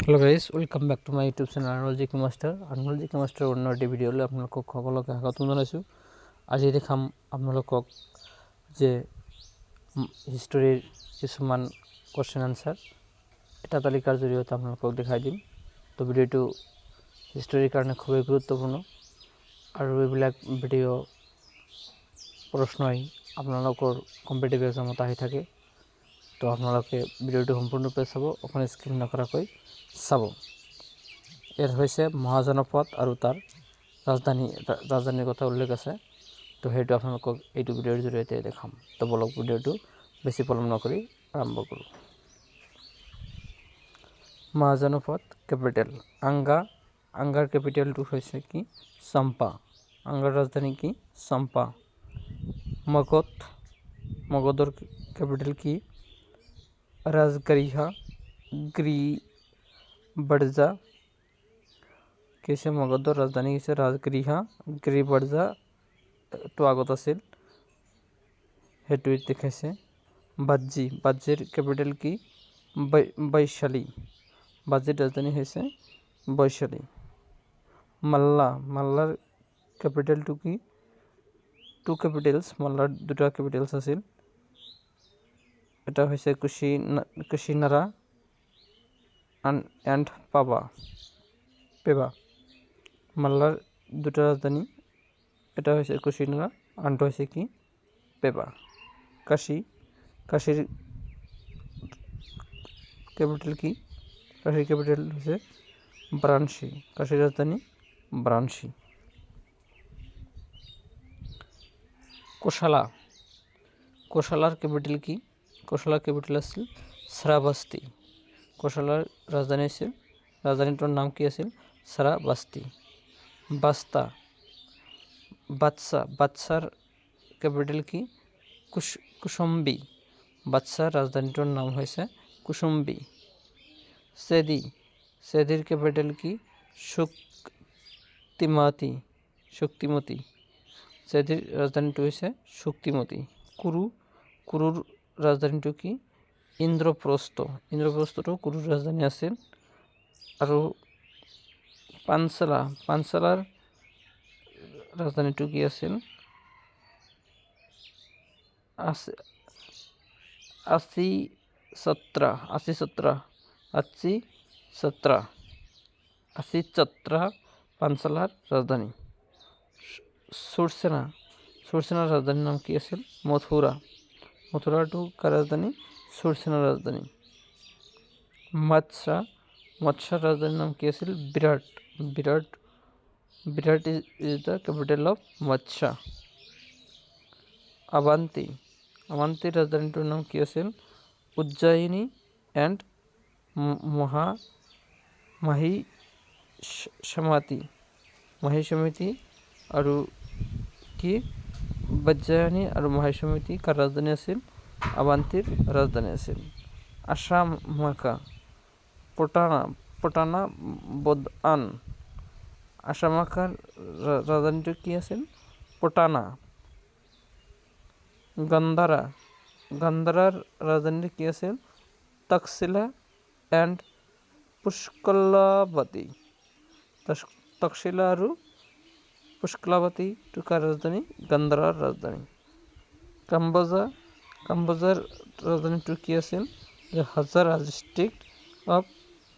Hello' guys, welcome back to my YouTube channel Arnold G K master. Arnold G K master অন্য এটি ভিডিঅ'লৈ আপোনালোকক সকলোকে স্বাগতম জনাইছোঁ। আজি দেখাম আপোনালোকক যে হিষ্টৰীৰ কিছুমান কুৱেশ্যন আনচাৰ এটা তালিকাৰ জৰিয়তে আপোনালোকক দেখাই দিম। তো ভিডিঅ'টো হিষ্টৰীৰ কাৰণে খুবেই গুৰুত্বপূৰ্ণ আৰু এইবিলাক ভিডিঅ' প্ৰশ্নই আপোনালোকৰ কম্পিটিটিভ এক্সামত আহি থাকে। তো আপোনালোকে ভিডিঅ'টো সম্পূৰ্ণৰূপে চাব, অকণ স্কিপ নকৰাকৈ চাব। ইয়াত হৈছে মহাজনপদ আৰু তাৰ ৰাজধানীৰ কথা উল্লেখ আছে। তো সেইটো আপোনালোকক এইটো ভিডিঅ'ৰ জৰিয়তে দেখাম। তো বলক ভিডিঅ'টো বেছি পলম নকৰি আৰম্ভ কৰোঁ। মহাজনপদ কেপিটেল আংগাৰ কেপিটেলটো হৈছে কি? চাম্পা। আংগাৰ ৰাজধানী কি? চাম্পা। মগধৰ কেপিটেল কি? ৰাজগৃহা গ্ৰিবাৰ্জা। কি হৈছে মগধৰ ৰাজধানী হৈছে ৰাজগৃহা গ্ৰিবাৰ্জা। এইটো আগত আছিল, সেইটো দেখাইছে। বাজ্যিৰ কেপিটেল কি? বৈশালী। বাজ্যিৰ ৰাজধানী হৈছে বৈশালী। মাল্লাৰ কেপিটেলটো কি? Two capitals. মাল্লাৰ দুটা কেপিটেলছ আছিল, এটা হৈছে কুশিনাৰা এণ্ড পেবা। মাল্লাৰ দুটা ৰাজধানী, এটা হৈছে কুশিনাৰা, আনটো হৈছে কি? পেবা। কাশীৰ কেপিটেল কি? কাশীৰ কেপিটেল হৈছে বাৰাণসী। কাশীৰ ৰাজধানী বাৰাণসী। কোশালাৰ কেপিটেল কি? কোশালাৰ কেপিটেল আছিল শ্ৰাৱস্তি। কোশালাৰ ৰাজধানীটোৰ নাম কি আছিল? শ্ৰাৱস্তি। বাদছাৰ কেপিটেল কি? কুশম্বি। বাদছাৰ ৰাজধানীটোৰ নাম হৈছে কুশম্বি। চেদিৰ কেপিটেল কি? শক্তিমতী। চেদিৰ ৰাজধানীটো হৈছে শক্তিমতী। কুৰুৰ ৰাজধানীটো কি? ইন্দ্ৰপ্ৰস্থটো কুৰুৰ ৰাজধানী আছিল। আৰু পাঞ্চালাৰ ৰাজধানীটো কি আছিল? আচিছত্ৰা পাঞ্চালাৰ ৰাজধানী। সুৰচেনাৰ ৰাজধানীৰ নাম কি আছিল? মথুৰাটো কাৰ ৰাজধানী? সুৰচেনাৰ ৰাজধানী। মৎস্যাৰ ৰাজধানীৰ নাম কি আছিল? বিৰাট ইজ দ্য কেপিটেল অফ মৎস্যা। আৱান্তিৰ ৰাজধানীটোৰ নাম কি আছিল? উজ্জয়িনী এণ্ড মাহিষ্যমিতি। আৰু কি? বজ্জয়িনী আৰু মাহিষ্যমিতি কাৰ ৰাজধানী আছিল? আৱান্তিৰ ৰাজধানী আছিল। আশামাকা পটানা বদআন। আশামাকাৰ ৰাজধানীটো কি আছিল? পটানা। গান্ধাৰাৰ ৰাজধানী কি আছিল? তক্ষশিলা এণ্ড পুষ্কলাৱতী। তক্ষশিলা আৰু পুষ্কলাৱতী কাৰ ৰাজধানী? গান্ধাৰাৰ ৰাজধানী। কাম্বোজাৰ ৰাজধানীটো কি আছিল? Hazara district of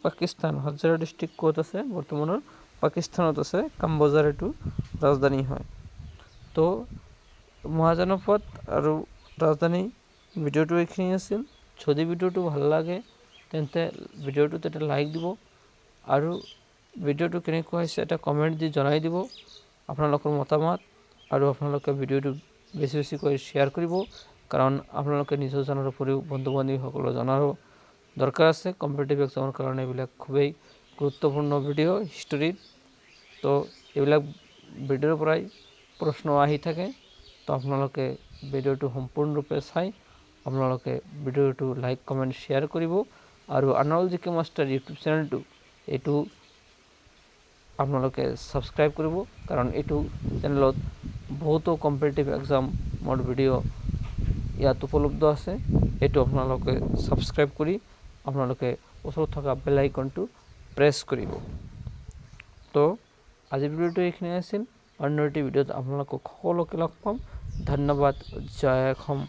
Pakistan. Hazara district ক'ত আছে? বৰ্তমানৰ পাকিস্তানত আছে। কাম্বোজাৰ এইটো ৰাজধানী হয়। তো মহাজনপদ আৰু ৰাজধানী ভিডিঅ'টো এইখিনি আছিল। যদি ভিডিঅ'টো ভাল লাগে তেন্তে ভিডিঅ'টোত এটা লাইক দিব আৰু ভিডিঅ'টো কেনেকুৱা হৈছে এটা কমেণ্ট দি জনাই দিব আপোনালোকৰ মতামত। আৰু আপোনালোকে ভিডিঅ'টো বেছিকৈ শ্বেয়াৰ কৰিব, কাৰণ আপোনালোকে নিজৰ জনাৰ উপৰিও বন্ধু বান্ধৱীসকলক জনাৰো দৰকাৰ আছে। কম্পিটিটিভ এক্সামৰ কাৰণে এইবিলাক খুবেই গুৰুত্বপূৰ্ণ ভিডিঅ' হিষ্টৰীৰ। তো এইবিলাক ভিডিঅ'ৰ পৰাই প্ৰশ্ন আহি থাকে। তো আপোনালোকে ভিডিঅ'টো সম্পূৰ্ণৰূপে চাই আপোনালোকে ভিডিঅ'টো লাইক কমেণ্ট শ্বেয়াৰ কৰিব। আৰু Arnold G K master YouTube চেনেলটো এইটো আপোনালোকে ছাবস্ক্ৰাইব কৰিব, কাৰণ এইটো চেনেলত বহুতো কম্পিটিটিভ এক্সামৰ ভিডিঅ' ইয়াত উপলব্ধ আছে। এইটো আপোনালোকে ছাবস্ক্ৰাইব কৰি আপোনালোকে ওচৰত থকা বেল আইকনটো প্ৰেছ কৰিব। তো আজিৰ ভিডিঅ'টো এইখিনি আছিল। অন্য এটি ভিডিঅ'ত আপোনালোকক সকলোকে লগ পাম। ধন্যবাদ। জয় অসম,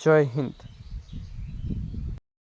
জয় হিন্দ।